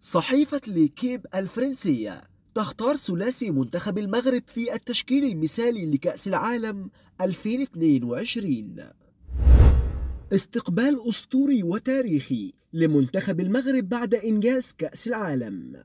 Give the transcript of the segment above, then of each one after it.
صحيفة ليكيب الفرنسية تختار ثلاثي منتخب المغرب في التشكيل المثالي لكأس العالم 2022. استقبال أسطوري وتاريخي لمنتخب المغرب بعد إنجاز كأس العالم.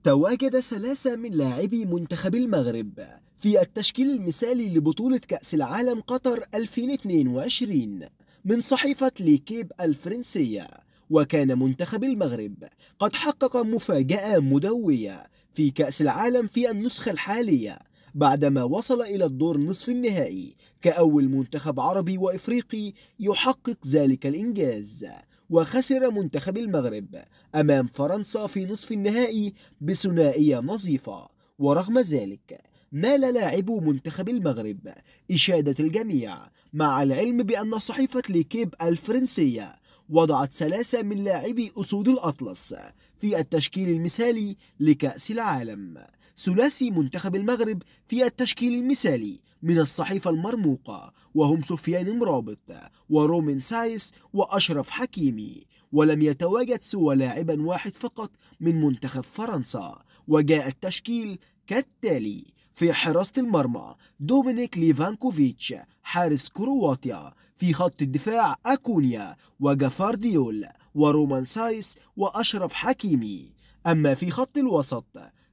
تواجد ثلاثة من لاعبي منتخب المغرب في التشكيل المثالي لبطولة كأس العالم قطر 2022 من صحيفة ليكيب الفرنسية. وكان منتخب المغرب قد حقق مفاجأة مدوية في كأس العالم في النسخة الحالية بعدما وصل إلى الدور نصف النهائي كأول منتخب عربي وإفريقي يحقق ذلك الإنجاز. وخسر منتخب المغرب أمام فرنسا في نصف النهائي بثنائية نظيفة. ورغم ذلك نال لاعبو منتخب المغرب إشادة الجميع، مع العلم بأن صحيفة ليكيب الفرنسية وضعت ثلاثة من لاعبي أسود الأطلس في التشكيل المثالي لكأس العالم. ثلاثي منتخب المغرب في التشكيل المثالي من الصحيفة المرموقة وهم سفيان مرابط ورومين سايس وأشرف حكيمي، ولم يتواجد سوى لاعبا واحد فقط من منتخب فرنسا. وجاء التشكيل كالتالي: في حراسة المرمى دومينيك ليفانكوفيتش حارس كرواتيا، في خط الدفاع أكونيا وجافارديول ورومان سايس وأشرف حكيمي. أما في خط الوسط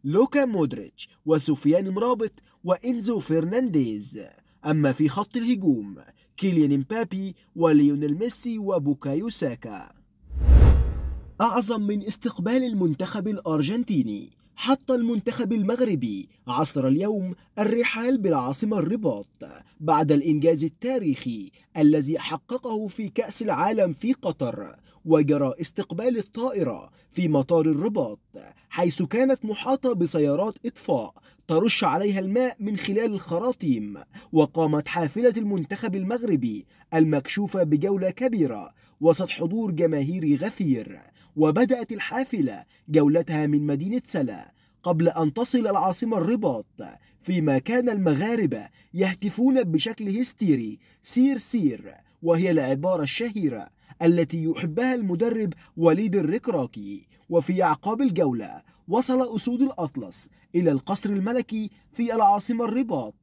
لوكا مودريتش وسفيان مرابط وإنزو فرنانديز. أما في خط الهجوم كيليان امبابي وليونيل ميسي وبوكايو ساكا. أعظم من استقبال المنتخب الأرجنتيني، حط المنتخب المغربي عصر اليوم الرحال بالعاصمة الرباط بعد الإنجاز التاريخي الذي حققه في كأس العالم في قطر. وجرى استقبال الطائرة في مطار الرباط، حيث كانت محاطة بسيارات إطفاء ترش عليها الماء من خلال الخراطيم. وقامت حافلة المنتخب المغربي المكشوفة بجولة كبيرة وسط حضور جماهيري غفير. وبدأت الحافلة جولتها من مدينة سلا قبل أن تصل العاصمة الرباط، فيما كان المغاربة يهتفون بشكل هستيري سير سير، وهي العبارة الشهيرة التي يحبها المدرب وليد الركراكي. وفي أعقاب الجولة وصل أسود الأطلس إلى القصر الملكي في العاصمة الرباط،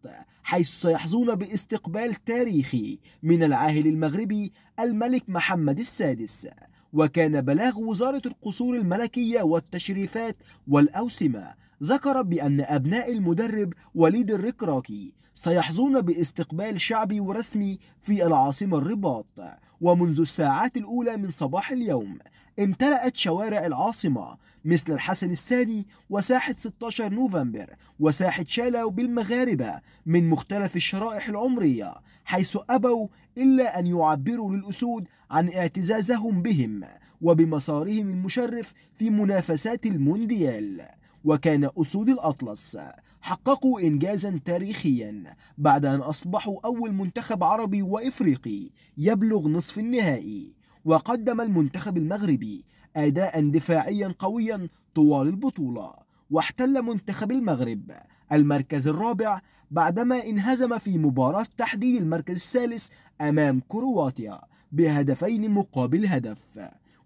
حيث سيحظون باستقبال تاريخي من العاهل المغربي الملك محمد السادس. وكان بلاغ وزارة القصور الملكية والتشريفات والأوسمة ذكر بأن أبناء المدرب وليد الركراكي سيحظون باستقبال شعبي ورسمي في العاصمة الرباط. ومنذ الساعات الأولى من صباح اليوم امتلأت شوارع العاصمة مثل الحسن الثاني وساحة 16 نوفمبر وساحة شالا بالمغاربة من مختلف الشرائح العمرية، حيث أبوا إلا أن يعبروا للأسود عن اعتزازهم بهم وبمسارهم المشرف في منافسات المونديال. وكان أسود الأطلس حققوا إنجازا تاريخيا بعد أن أصبحوا أول منتخب عربي وإفريقي يبلغ نصف النهائي. وقدم المنتخب المغربي أداء دفاعيا قويا طوال البطولة، واحتل منتخب المغرب المركز الرابع بعدما انهزم في مباراة تحديد المركز الثالث أمام كرواتيا بهدفين مقابل هدف.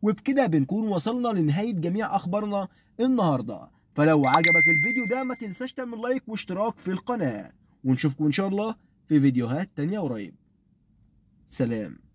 وبكده بنكون وصلنا لنهاية جميع أخبارنا النهاردة. فلو عجبك الفيديو ده ما تنساش تعمل لايك واشتراك في القناة، ونشوفكم إن شاء الله في فيديوهات تانية قريب. سلام.